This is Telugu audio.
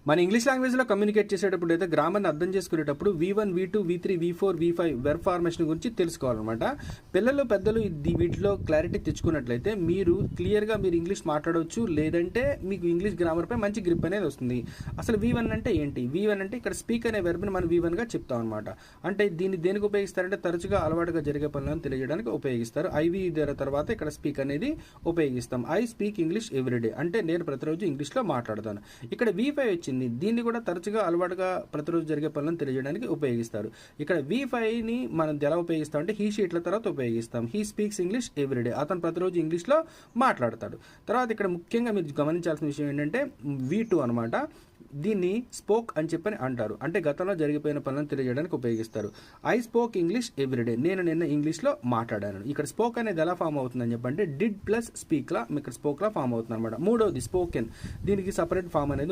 మన ఇంగ్లీష్ లాంగ్వేజ్లో కమ్యూనికేట్ చేసేటప్పుడు అయితే గ్రామర్ని అర్థం చేసుకునేటప్పుడు V1, V2, V3, V4, V5 verb formation గురించి తెలుసుకోవాలన్నమాట. పిల్లలు పెద్దలు వీటిలో క్లారిటీ తెచ్చుకున్నట్లయితే మీరు క్లియర్గా మీరు ఇంగ్లీష్ మాట్లాడవచ్చు, లేదంటే మీకు ఇంగ్లీష్ గ్రామర్పై మంచి గ్రిప్ అనేది వస్తుంది. అసలు V1 అంటే ఏంటి? V1 అంటే ఇక్కడ స్పీక్ అనే వెర్బ్ని మనం V1గా చెప్తాం అనమాట. అంటే దీన్ని దేనికి ఉపయోగిస్తారంటే తరచుగా అలవాటుగా జరిగే పనులను తెలియజేయడానికి ఉపయోగిస్తారు. ఐవి తర్వాత ఇక్కడ స్పీక్ అనేది ఉపయోగిస్తాం. ఐ స్పీక్ ఇంగ్లీష్ ఎవ్రీడే అంటే నేను ప్రతిరోజు ఇంగ్లీష్లో మాట్లాడతాను. ఇక్కడ V5 వచ్చింది. దీన్ని కూడా తరచుగా అలవాటుగా ప్రతిరోజు జరిగే పనులను తెలియజేయడానికి ఉపయోగిస్తారు. ఇక్కడ V5ని మనం ఎలా ఉపయోగిస్తాం అంటే హీ షీట్ల తర్వాత ఉపయోగిస్తాం. హీ స్పీక్స్ ఇంగ్లీష్ ఎవ్రీడే, అతను ప్రతిరోజు ఇంగ్లీష్లో మాట్లాడతాడు. తర్వాత ఇక్కడ ముఖ్యంగా మీరు గమనించాల్సిన విషయం ఏంటంటే V2 అనమాట. దీన్ని స్పోక్ అని చెప్పని అంటారు. అంటే గతంలో జరిగిపోయిన పనులను తెలియజేయడానికి ఉపయోగిస్తారు. ఐ స్పోక్ ఇంగ్లీష్ ఎవ్రీడే, నేను నిన్న ఇంగ్లీష్లో మాట్లాడాను. ఇక్కడ స్పోక్ అనేది ఎలా ఫామ్ అవుతుందని చెప్పంటే డిడ్ ప్లస్ స్పీక్లా ఇక్కడ స్పోక్లా ఫామ్ అవుతుంది అనమాట. మూడవది స్పోకెన్, దీనికి సపరేట్ ఫామ్ అనేది